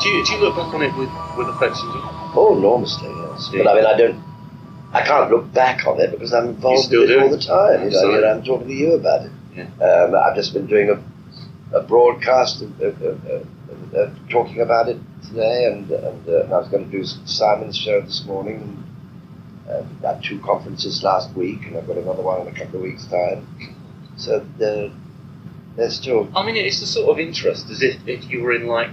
Do you look back on it with affection? Oh, enormously, yes. But I mean, I can't look back on it because I'm involved in it all the time. You know, I'm talking to you about it. Yeah. I've just been doing a broadcast talking about it today, and I was going to do Simon's show this morning. And I had 2 conferences last week, and I've got another one in a couple of weeks' time. So they're still. I mean, it's the sort of interest as if you were in like,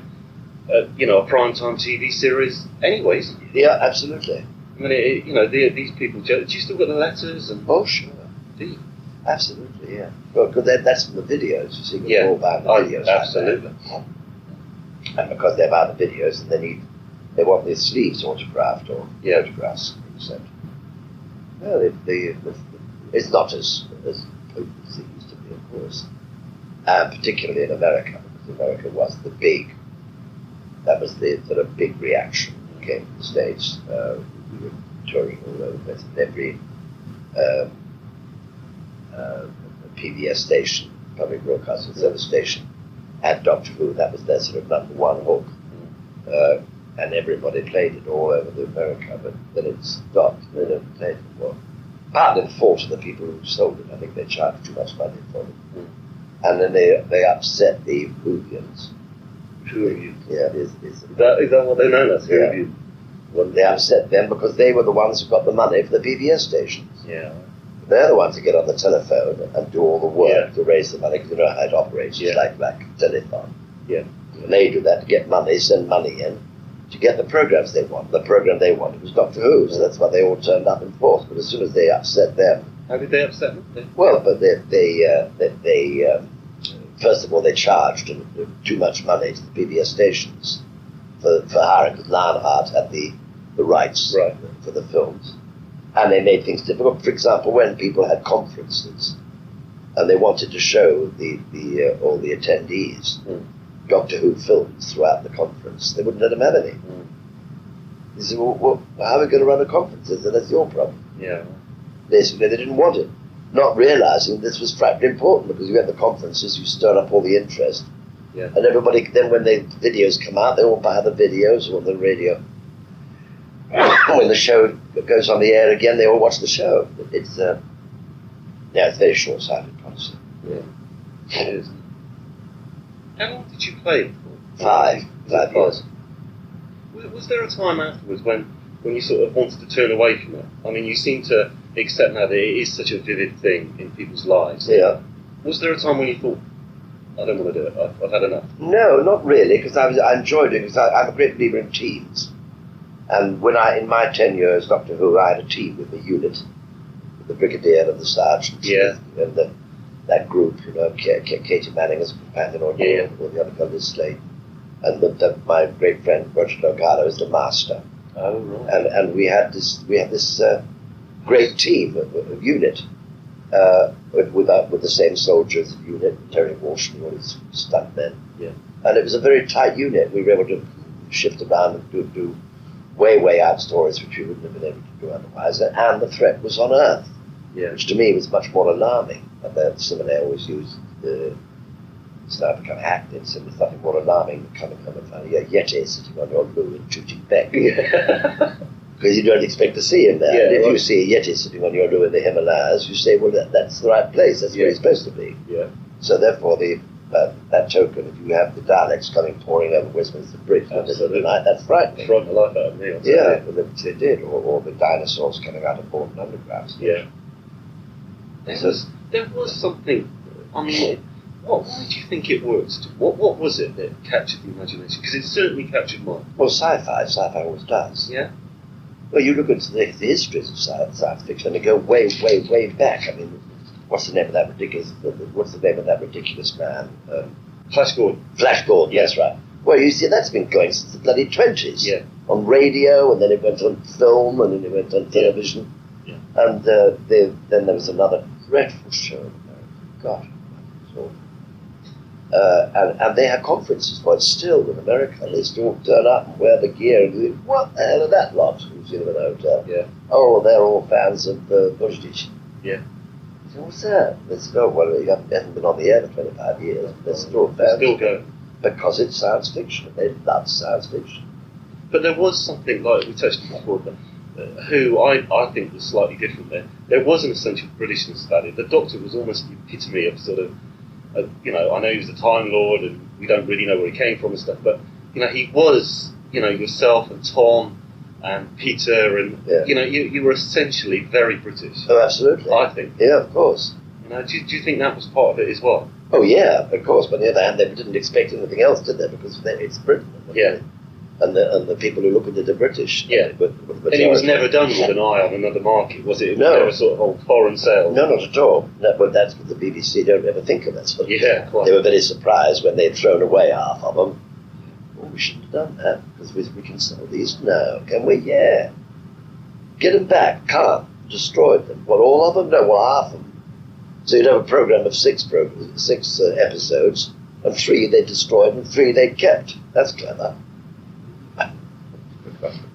a primetime TV series. Anyways. Yeah, absolutely. I mean, these people. Do you still get the letters? Oh, sure. Do you? Absolutely, yeah. Well, because that's from the videos. You see, all about the videos. Absolutely. Like and because they're about the videos, and they want their sleeves autographed or photographs, etc. Well, it's not as potent as it used to be, of course. Particularly in America, because America was that was the sort of big reaction that came from the States. We were touring all over the place, and every PBS station, public broadcasting service station, had Doctor Who. That was their sort of #1 hook. And everybody played it all over America, but then it stopped. They never played it anymore. Partly the fault of the people who sold it. I think they charged too much money for it. And then they upset the Whovians. Yeah, is that what they know as? Yeah. Well, they upset them because they were the ones who got the money for the PBS stations. Yeah. They're the ones who get on the telephone and do all the work to raise the money, because you know how it operates. It's like telethon. Yeah. And they do that to get money, send money in, to get the programs they want. The program they wanted was Doctor Who, so that's why they all turned up in force. But as soon as they upset them... How did they upset them? Well, but they first of all, they charged too much money to the PBS stations for hiring, because Lionheart had the rights for the films. And they made things difficult. For example, when people had conferences and they wanted to show all the attendees Doctor Who films throughout the conference, they wouldn't let them have any. They said, well, how are we going to run a conference? They said, that's your problem. Yeah. Basically, they didn't want it, not realizing this was frightfully important, because you had the conferences, you stir up all the interest. Yeah. And everybody, then when the videos come out, they all buy the videos or the radio. When the show goes on the air again, they all watch the show. It's very short-sighted policy. Yeah, it is. How long did you play for? 5 years. Was there a time afterwards when you sort of wanted to turn away from it? I mean, you seem to accept now that it is such a vivid thing in people's lives. Yeah. Was there a time when you thought, I don't want to do it, I've had enough? No, not really, because I enjoyed it, because I'm a great believer in teams. And in my tenure as Doctor Who, I had a team with the unit, with the brigadier and the sergeant, and that group, Katie Manning as a companion, or the other fellow is Slade, and my great friend Roger Delgado is the master. Oh, right. And we had this great team of unit with the same soldiers of unit, Terry Walsh and all his stuntmen. Yeah. And it was a very tight unit. We were able to shift around and do way out stories which we wouldn't have been able to do otherwise. And the threat was on Earth, which to me was much more alarming. And the cinema always used it's now become hackneyed, so there's nothing more alarming than coming home and finding a Yeti sitting on your loo and shooting back. Because you don't expect to see him there. And if you see a Yeti sitting on your loo in the Himalayas, you say, well, that's the right place, that's where he's supposed to be. Yeah. So therefore, that token, if you have the Daleks coming pouring over Westminster Bridge in the middle of the night, that's frightening. Frightened the life out of me. Yeah, they did. Or the dinosaurs coming out of Bolton Underground. Yeah. There was something, I mean, why do you think it worked? What was it that captured the imagination? Because it certainly captured mine. Well, sci-fi always does. Yeah. Well, you look at the histories of science fiction, and they go way back. I mean, what's the name of that ridiculous man? Flash Gordon. Flash Gordon, that's right. Well, you see, that's been going since the bloody 20s. Yeah. On radio, and then it went on film, and then it went on television. Yeah. And then there was another dreadful show in America. God, it was awful. And they have conferences for it still in America. They still turn up and wear the gear and do, what the hell are that lot who's in an hotel? Yeah. Oh, they're all fans of Buzdich. Yeah. So what's that? They said, oh, well, he hasn't been on the air for 25 years. They're still fans. Still going. because it's science fiction. They love science fiction. But there was something, like we touched on before, who I think was slightly different there. There was an essential Britishness about it. The Doctor was almost the epitome of sort of, I know he was a Time Lord and we don't really know where he came from and stuff, but, he was, yourself and Tom and Peter and, you were essentially very British. Oh, absolutely. I think. Yeah, of course. Do you think that was part of it as well? Oh, yeah, of course. But on the other hand, they didn't expect anything else, did they? Because it's Britain. Yeah. And the people who look at it are British. Yeah. And it was never done with an eye on another market, was it? It was never sort of old foreign sales. No, not at all. No, but that's what the BBC don't ever think of that sort of thing. Yeah, quite. They were very surprised when they'd thrown away half of them. Oh, we shouldn't have done that, because we can sell these now, can we? Yeah. Get them back. Can't. Destroyed them. What, all of them? No, well, half of them. So you'd have a program of six episodes, and 3 they destroyed and 3 they kept. That's clever.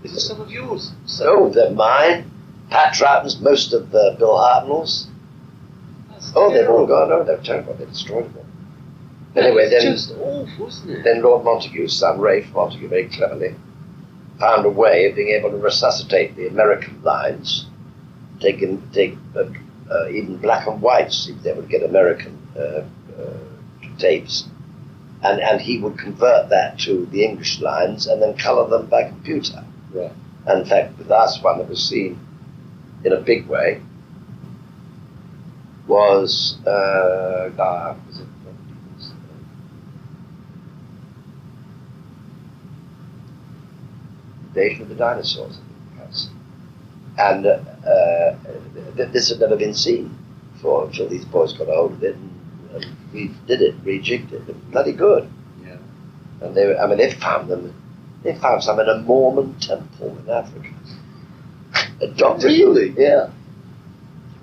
Is it some of yours? No, they're mine. Pat Troughton's, most of Bill Hartnell's. They've all gone. Oh, they're terrible. They destroyed them all. Anyway, then just awful, isn't it? Then Lord Montague's son, Rafe Montague, very cleverly found a way of being able to resuscitate the American lines, take even black and whites, if they would get American tapes, and he would convert that to the English lines and then colour them by computer. Right. And in fact, the last one that was seen in a big way was Invasion of the Dinosaurs, I think it was. And this had never been seen before until these boys got hold of it, and we did it, rejigged it. It was bloody good. Yeah. And they found them. They found some in a Mormon temple in Africa. A doctor. Really? Yeah.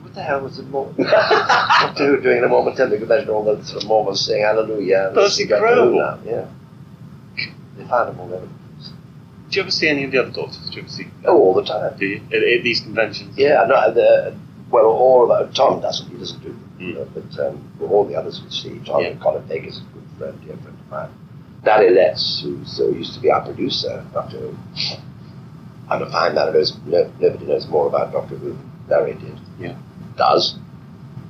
What the hell was a Mormon? What they were doing in a Mormon temple? You can imagine all the sort of Mormons saying hallelujah. That's incredible. Now. Yeah. They found them all over. Do you ever see any of the other Doctors? Do you ever see? Oh, all the time. Do you? At these conventions? Yeah, no, well, all of Tom doesn't. He doesn't do them. But all the others we see. John Colin Baker is a good friend, dear friend of mine. Larry Letts, who used to be our producer, Doctor Who. I'm a fine man. Nobody knows more about Doctor Who than Larry did. Yeah. Does.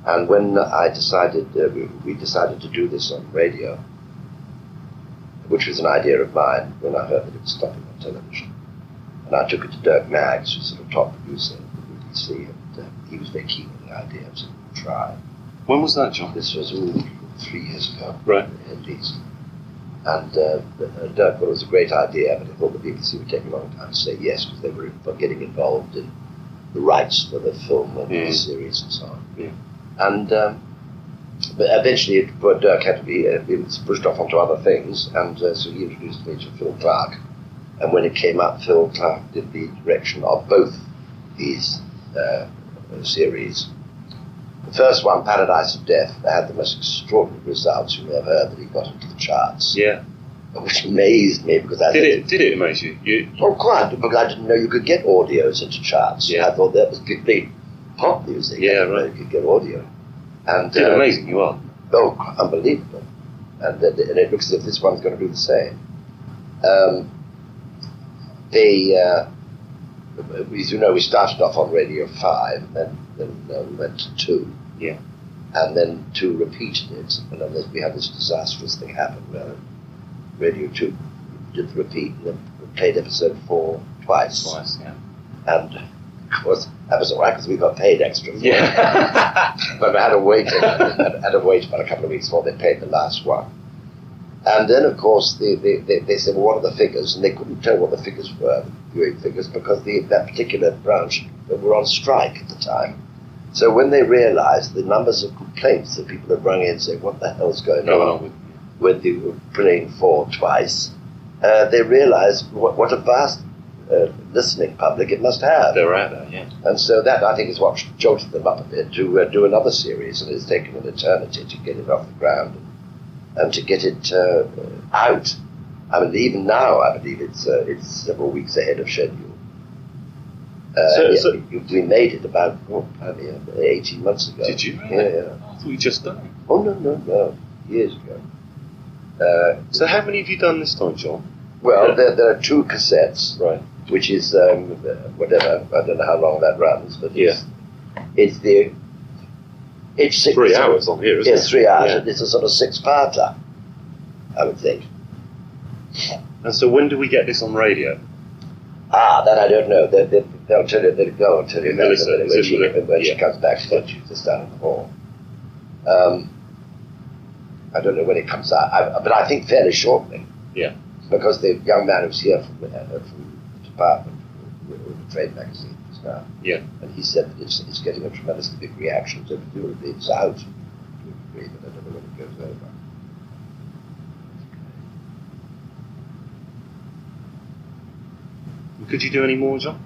And when I decided, we decided to do this on radio, which was an idea of mine when I heard that it was stopping on television. And I took it to Dirk Maggs, who's sort of top producer at the BBC, and he was very keen on the idea, so we'll try. When was that, John? This was 3 years ago, right, at least. And Dirk thought it was a great idea, but I thought the BBC would take a long time to say yes, because they were getting involved in the rights for the film and the series and so on. Yeah. And but eventually, Dirk had to be pushed off onto other things, and so he introduced me to Phil Clark. And when it came up, Phil Clark did the direction of both these series. The first one, Paradise of Death, had the most extraordinary results you ever heard, that he got into the charts. Yeah. Which amazed me, because I did it amaze you? Oh, quite, because I didn't know you could get audios into charts. Yeah. I thought that was complete pop music. Yeah, right. You could get audio. And amazing you are. Oh, unbelievable. And it looks as if this one's going to do the same. As you know, we started off on Radio 5, and then we went to 2. Yeah. And then 2 repeated it, and then we had this disastrous thing happen where Radio 2 did the repeat, and then we played episode 4 twice. Twice, yeah. And of course, that was all right because we got paid extra. Yeah. But I had to wait. Had to wait about a couple of weeks before they paid the last one. And then, of course, they said, well, what are the figures? And they couldn't tell what the figures were, the viewing figures, because that particular branch were on strike at the time. So when they realised the numbers of complaints that people had rung in saying, what the hell's going on with the playing 4 twice, they realised what a vast listening public it must have. They're out there, yeah. And so that, I think, is what jolted them up a bit to do another series, and it's taken an eternity to get it off the ground and to get it out. I mean, even now, I believe it's several weeks ahead of schedule. We made it about 18 months ago. Did you? Really? Yeah. I thought you just done it. Oh, no, years ago. So how many have you done this time, John? Well, there are 2 cassettes, right? Which is whatever. I don't know how long that runs, but it's 3 hours on here, isn't it? It's 3 hours. Yeah. It's a sort of 6-parter, I would think. And so when do we get this on radio? That I don't know. They'll tell you. They'll go and tell you Melissa, when she comes back. She's just down in the hall. I don't know when it comes out, but I think fairly shortly. Yeah. Because the young man who's here from the department, the trade magazines now. Yeah. And he said that it's getting a tremendously big reaction. So presumably it's out to a degree, but I don't know when it goes over. Could you do any more, John?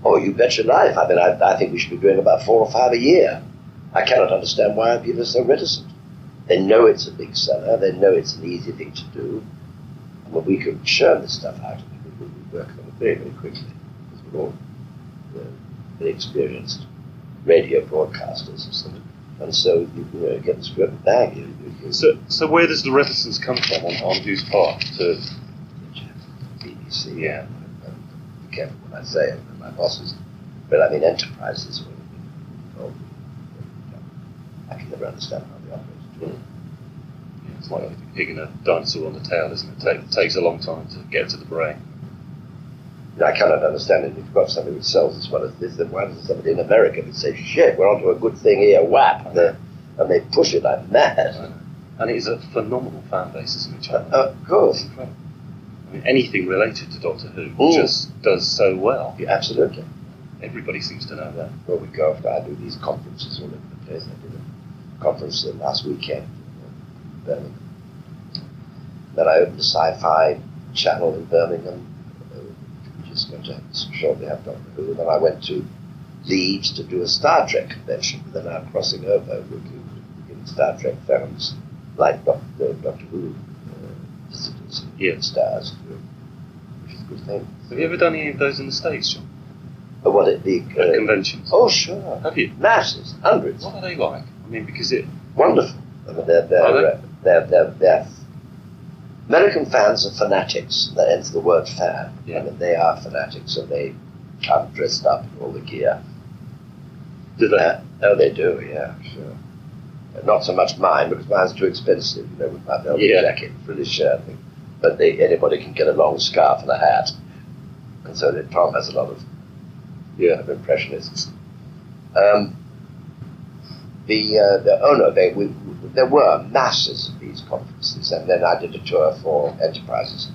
Oh, you bet your life. I mean, I think we should be doing about 4 or 5 a year. I cannot understand why people are so reticent. They know it's a big seller. They know it's an easy thing to do. And when we could churn this stuff out, we work on it very, very quickly. Because we're all very experienced radio broadcasters or something. And so you get the script and bang. So where does the reticence come from on whose part? To BBC, yeah. Be careful when I say it, my bosses. But I mean, enterprises. I can never understand how they operate. Yeah, it's like a pig and a dinosaur on the tail, isn't it? It takes a long time to get to the brain. I cannot understand it. If you've got something which sells as well as this, then why doesn't somebody in America would say, shit, we're onto a good thing here, whap, and they push it like mad. And it is a phenomenal fan base, isn't it, Charlie? Of course. It's incredible. I mean, anything related to Doctor Who just does so well. Yeah, absolutely. Everybody seems to know that. Well, we go after, I do these conferences all over the place. I did a conference last weekend in Birmingham. Then I opened a sci-fi channel in Birmingham. Just going to shortly have Doctor Who. Then I went to Leeds to do a Star Trek convention. They're now crossing over with Star Trek films like Doctor Who visitors and stars, which is a good thing. Have you ever done any of those in the States, John? Conventions? Oh, sure. Have you? Masses, hundreds. What are they like? I mean, because it wonderful. I mean, they're American fans are fanatics. That ends the word fan. Yeah. I mean, they are fanatics, and they come dressed up in all the gear. Do they? Oh, they do. Yeah, sure. Not so much mine, because mine's too expensive. You know, with my velvet jacket, frilly shirt. But anybody can get a long scarf and a hat, and so Tom has a lot of impressionists. There were masses of these conferences, and then I did a tour for Enterprises,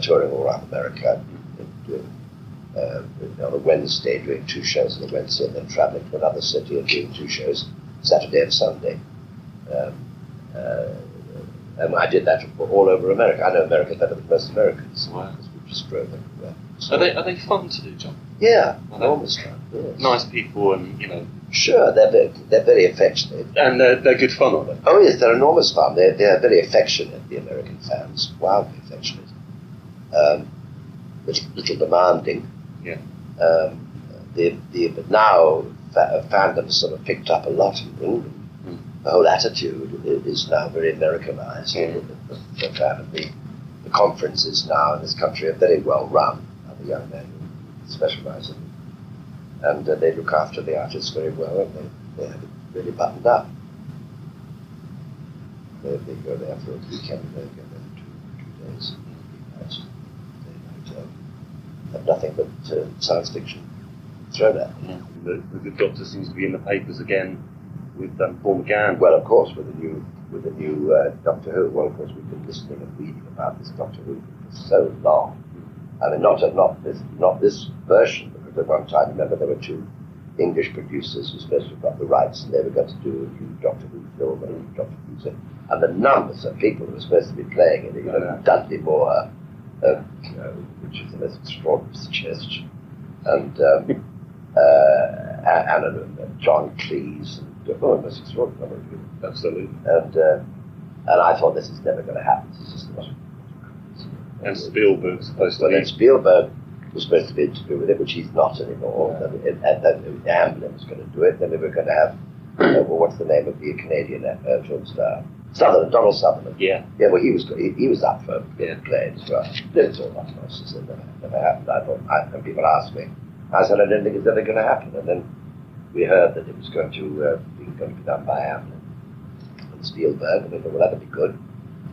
touring all around America, on a Wednesday, doing 2 shows on a Wednesday, and then traveling to another city and doing 2 shows Saturday and Sunday. And I did that all over America. I know America better than most Americans. Wow. Because we just drove everywhere. So are they fun to do, John? Yeah, enormous fun. Yes. Nice people, and Sure, they're very affectionate. And they're good fun, aren't they? Oh yes, they're enormous fun. They're very affectionate, the American fans, wildly affectionate. Little demanding. Yeah. But now fandom sort of picked up a lot in England. The whole attitude is now very Americanized. The conferences now in this country are very well run. The young men who specialize in it. And they look after the artists very well, and they have it really buttoned up. They go there for a weekend, they go there for 2 days, 3 nights, stay in a hotel. Have nothing but science fiction thrown at them. The Good Doctor seems to be in the papers again with Paul McGann. Well, of course, with the new Doctor Who. Well, of course, we've been listening and reading about this Doctor Who for so long. I mean, not this version. At one time, remember, there were 2 English producers who supposed to have got the rights, and they were going to do a new Doctor Who film and a new Doctor Who set. And the numbers of people who were supposed to be playing it, Dudley Moore, which is the most extraordinary suggestion, and John Cleese, and most extraordinary. Absolutely. And I thought, this is never going to happen. This is just not. And Spielberg's supposed to be. Then Spielberg was supposed to be to do with it, which he's not anymore. And then Amblin was going to do it. Then we were going to have, what's the name of the Canadian film star? Sutherland, Donald Sutherland. Yeah. Yeah, well, he was up for playing as well. It's all that nonsense. It never happened. And people asked me. I said, I don't think it's ever going to happen. And then we heard that it was going to be done by Amblin and Spielberg, and we thought, well, that'd be good.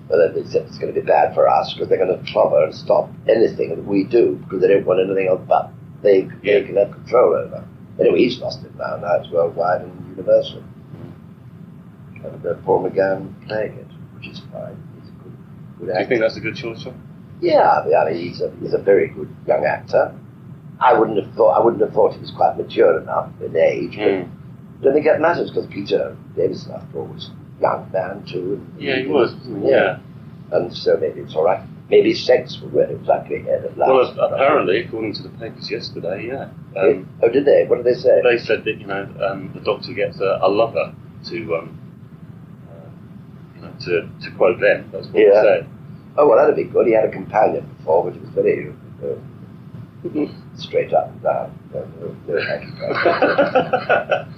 But then they said it's going to be bad for us because they're going to clobber and stop anything that we do because they don't want anything else but they can have control over. Anyway, he's lost it now. Now it's worldwide and universal. And Paul McGann playing it, which is fine. He's a good actor. Do you think that's a good choice, John? Yeah, I mean, he's a very good young actor. I wouldn't have thought he was quite mature enough in age, but I don't think that matters because Peter Davison, after all, was a young man too. And he was. Yeah. And so maybe it's all right. Maybe sex will really exactly ahead at last. Well, apparently, according to the papers yesterday, did they? What did they say? They said that the Doctor gets a lover to quote them. That's what they said. Oh well, that'd be good. He had a companion before, which was very straight up and down.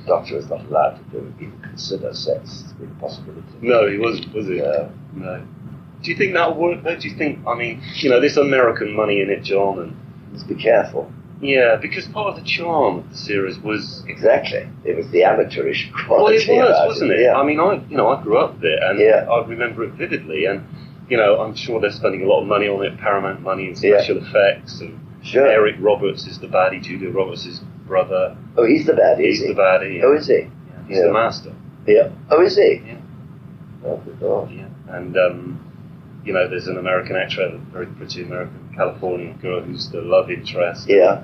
Doctor was not allowed to even consider sex as a possibility. No, he wasn't, was he? No. Do you think that'll work though? Do you think, this American money in it, John, and just be careful. Yeah, because part of the charm of the series was exactly it was the amateurish quality. Well, it was, wasn't it? Yeah. I mean, I grew up there, and I remember it vividly. And I'm sure they're spending a lot of money on it, Paramount money and special effects. And Eric Roberts is the baddie, Julia Roberts' brother. Oh, he's the baddie. He's the baddie. Yeah. Oh, is he? Yeah, he's the master. Yeah. Oh, is he? Yeah. Oh, good God. Yeah. And there's an American actress, a very pretty American Californian girl who's the love interest. Yeah.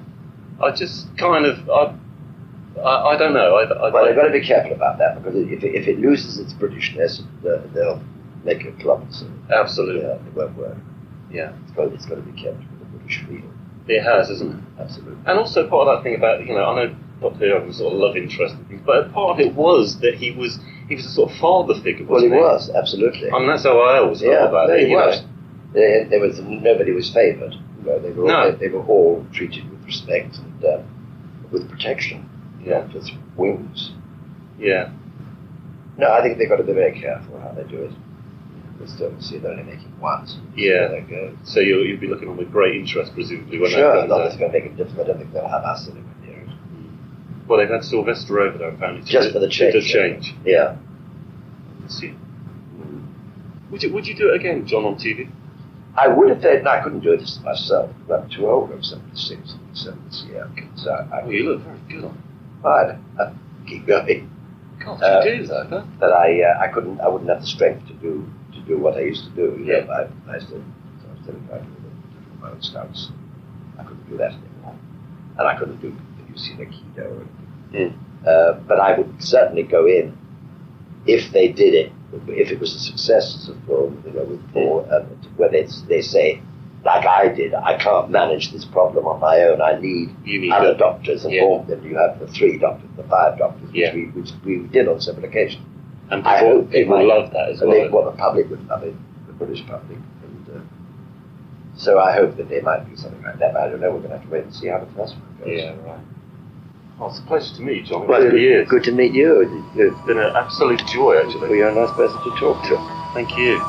I just kind of, I don't know. Well, they've got to be careful about that because if it loses its Britishness, they'll make it clumsy. Absolutely. Yeah, it won't work. Yeah. It's got to be kept with the British feel. It has, hasn't it? Absolutely. And also part of that thing about, I know Dr. Who was sort of love interest and things, but part of it was that he was a sort of father figure, wasn't he? Well, he was, absolutely. I mean, that's how I always felt about it. He was. Nobody was favoured. They were all treated with respect and with protection. Not just wings. Yeah. No, I think they've got to be very careful how they do it. They still see they're only making once. Yeah. There they go. So you'll be looking on with great interest, presumably, when sure, that comes out. Nothing's going to make a difference. I don't think they'll have us anywhere near it. Well, they've had Sylvester over there, apparently. Just for the change. To change. Yeah. Let's see. Would you do it again, John, on TV? I would have done. I couldn't do it myself. I'm too old. I'm 76, 77 year. So you look very good on it. I'd keep going. God, you do though. But I wouldn't have the strength to do what I used to do. Yeah. I was still trying to do my own stunts. I couldn't do that anymore, and I couldn't do the keto or anything. But I would certainly go in if they did it. If it was a success as a film, with Paul, where they say, like I did, I can't manage this problem on my own. I need other doctors, and then you have the 3 doctors, the 5 doctors, which we did on several occasions. And people love that as well. The public would love it, the British public, and so I hope that they might do something like that. But I don't know. We're going to have to wait and see how the first one goes. Yeah, right. Oh, it's a pleasure to meet you, John. Well, good to meet you. It's been an absolute joy, actually. Well, you're a nice person to talk to. Thank you.